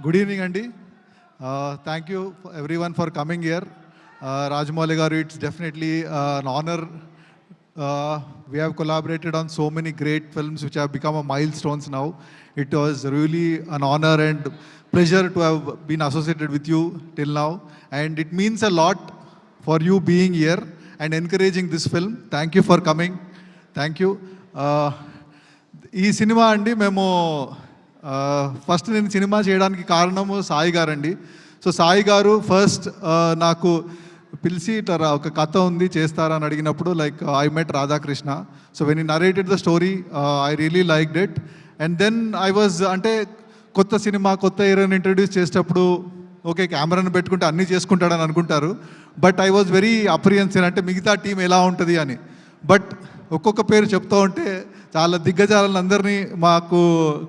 Good evening, Andy. Thank you everyone for coming here. Rajamouli garu, it's definitely an honor. We have collaborated on so many great films which have become a milestones now. It was really an honor and pleasure to have been associated with you till now. And it means a lot for you being here and encouraging this film. Thank you for coming. Thank you. ఈ cinema అండి మేము first నేను cinema చేయడానికి కారణము సాయి గారండి. So Sai గారు first నాకు పిలిచి ఇట్లా ఒక కథ ఉంది చేస్తారా అని అడిగినప్పుడు like I met Radhakrishna. So when he narrated the story I really liked it. And then I was అంటే కొత్త సినిమా కొత్త హీరోని ఇంట్రడ్యూస్ చేసేటప్పుడు ఓకే కెమెరాను పెట్టుకుంటే అన్నీ చేసుకుంటాడని అనుకుంటారు. బట్ ఐ వాజ్ వెరీ అప్రిహెన్సివ్ అంటే మిగతా టీం ఎలా ఉంటుంది అని. బట్ ఒక్కొక్క పేరు చెప్తూ ఉంటే చాలా దిగ్గజాలందరినీ మాకు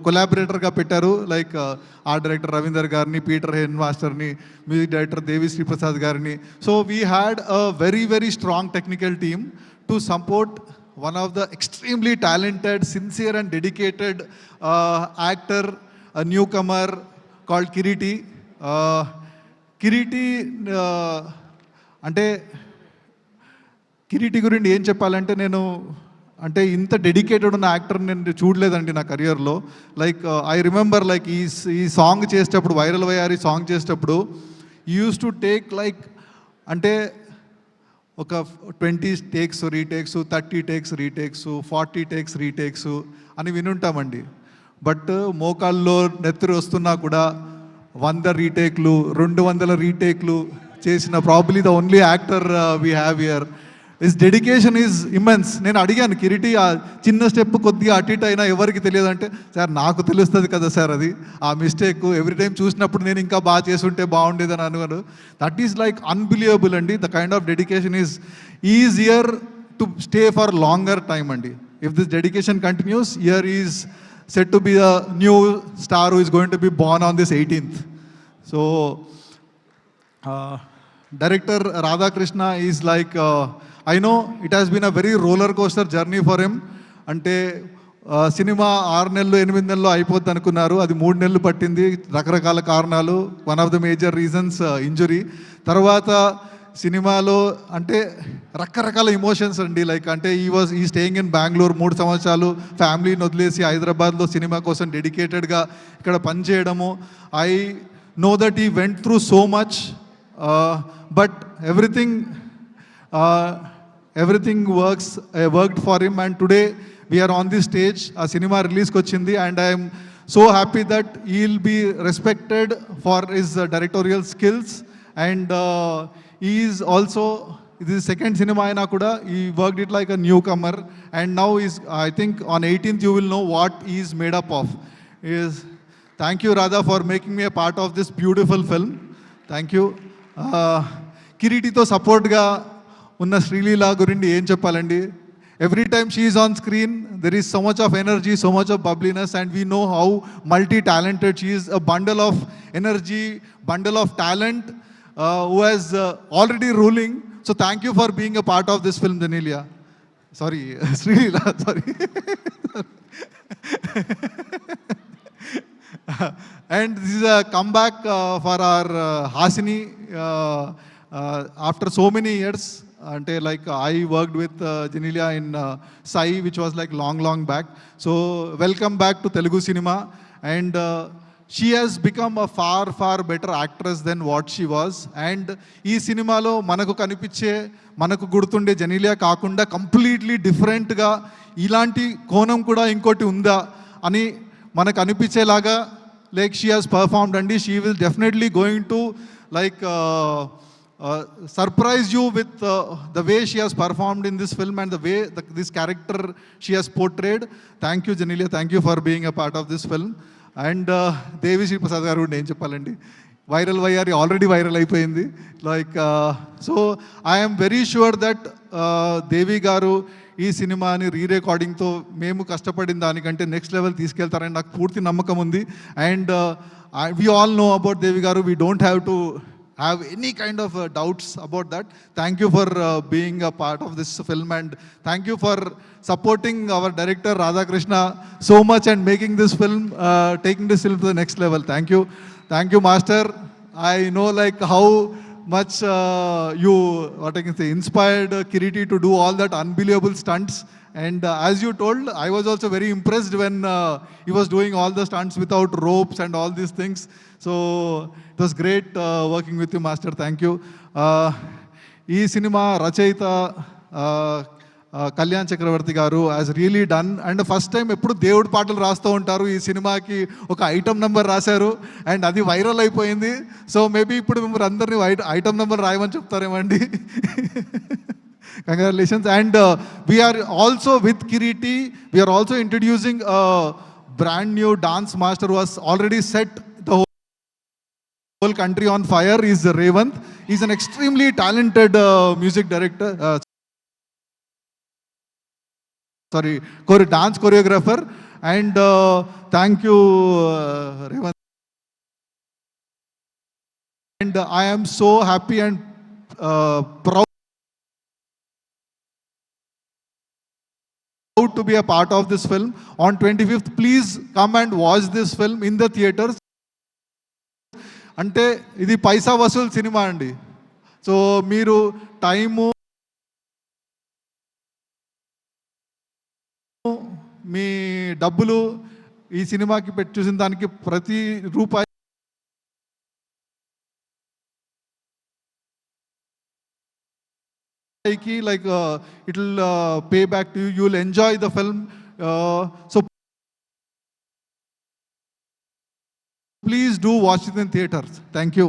కొలాబరేటర్గా పెట్టారు. లైక్ ఆర్ట్ డైరెక్టర్ రవీందర్ గారిని, పీటర్ హెన్ మాస్టర్ని, మ్యూజిక్ డైరెక్టర్ దేవి శ్రీప్రసాద్ గారిని. So we had a very very strong technical team to support one of the extremely talented, sincere and dedicated actor, a newcomer called Kiriti. Kiriti అంటే కిరీటి గురించి ఏం చెప్పాలంటే నేను అంటే ఇంత డెడికేటెడ్ ఉన్న యాక్టర్ నేను చూడలేదండి నా కెరియర్లో. లైక్ ఐ రిమెంబర్ లైక్ ఈ సాంగ్ చేసేటప్పుడు వైరల్ వయ్యారి సాంగ్ చేసేటప్పుడు యూస్ టు టేక్ లైక్ అంటే ఒక 20 takes retakes, 30 takes retakes, 40 takes retakes అని వినుంటామండి. బట్ మోకాల్లో నెత్తురు వస్తున్నా కూడా 100 రీటేక్లు 200 రీటేక్లు చేసిన probably the only actor we have here. His dedication is immense. నేను అడిగాను కిరీటి ఆ చిన్న స్టెప్ కొద్దిగా అటు ఇటు అయినా ఎవరికి తెలియదంటే సార్ నాకు తెలుస్తుంది కదా సార్ అది ఆ మిస్టేక్ ఎవ్రీ టైం చూసినప్పుడు నేను ఇంకా బాగా చేసుంటే బాగుండేదని అనుకున్నాను. దట్ ఈస్ లైక్ అన్బిలీవబుల్ అండి. The kind of dedication is easier to stay for longer time అండి. If this dedication continues year is set to be the new star who is going to be born on this 18th. So director Radhakrishna is like I know it has been a very roller coaster journey for him. అంటే cinema 6 నెలలు 8 నెలల్లో అయిపోద్ది అనుకున్నారు, అది 3 నెలలు పట్టింది రకరకాల కారణాలు. One of the major reasons injury. తర్వాత సినిమాలో అంటే రకరకాల ఇమోషన్స్ అండి. లైక్ అంటే ఈ స్టేయింగ్ ఇన్ బెంగళూరు 3 సంవత్సరాలు ఫ్యామిలీని వదిలేసి హైదరాబాద్లో సినిమా కోసం డెడికేటెడ్గా ఇక్కడ పనిచేయడము. I know that he went through so much, but everything worked for him, and today we are on this stage. A cinema release kochindi and I am so happy that he will be respected for his directorial skills, and he is also this is second cinema aina kuda he worked it like a newcomer, and now is I think on 18th you will know what he is made up of. Thank you Radha for making me a part of this beautiful film. Thank you. కిరీటితో సపోర్ట్గా ఉన్న శ్రీలీల గురించి ఏం చెప్పాలండి. Every time she is on screen there is so much of energy, so much of bubbliness, and we know how multi talented she is. A bundle of energy, bundle of talent who has already ruling. So thank you for being a part of this film Genelia. Sorry Sreeleela, sorry. And this is a comeback for our Hasini after so many years. Ante like I worked with Genelia in Sai, which was like long back. So welcome back to Telugu cinema, and she has become a far better actress than what she was. And ee cinema lo manaku kanipiche manaku gurtunde Genelia kaakunda completely different ga ilanti konam kuda inkoti unda ani manaku అనిపించేలాగా like she has performed, and she will definitely going to like surprise you with the way she has performed in this film and the way this character she has portrayed. Thank you Genelia, thank you for being a part of this film. And Devi Sri Prasad garu నేను చెప్పాలండి, viral వయ్యారి already viral అయిపోయింది. Like so I am very sure that దేవి గారు ఈ సినిమాని రీరికార్డింగ్తో మేము కష్టపడిన దానికంటే నెక్స్ట్ లెవెల్ తీసుకెళ్తారని నాకు పూర్తి నమ్మకం ఉంది. And we all know about Devi గారు. We don't have to have any kind of doubts about that. Thank you for being a part of this film, and thank you for supporting our director Radhakrishna so much and making this film, taking this film to the next level. Thank you, Master. I know like how much you, what I can say, inspired Kiriti to do all that unbelievable stunts. And as you told, I was also very impressed when he was doing all the stunts without ropes and all these things. So it was great working with you, Master. Thank you. ఈ cinema రచయిత కళ్యాణ్ చక్రవర్తి గారు has really done. And first time ఎప్పుడు దేవుడి పాటలు రాస్తూ ఉంటారు. ఈ సినిమాకి ఒక ఐటమ్ నెంబర్ రాశారు అండ్ అది వైరల్ అయిపోయింది. సో మేబీ ఇప్పుడు మిమ్మల్ని అందరినీ ఐటమ్ నెంబర్ రాయమని చెప్తారేమండి. Congratulations. And we are also with Kiriti, we are also introducing a brand new dance master who has already set the whole country on fire. Is Revant. He's an extremely talented music director. Dance choreographer. And thank you, Revant. And I am so happy and proud to be a part of this film. On 25th, please come and watch this film in the theaters. అంటే ఇది పైసా వసూలు cinema అండి. So మీరు time, మీ డబ్బులు ఈ సినిమాకి పెట్టి చూసిన దానికి ప్రతి రూపాయి like it will pay back to you. You will enjoy the film. So please do watch it in theaters. Thank you.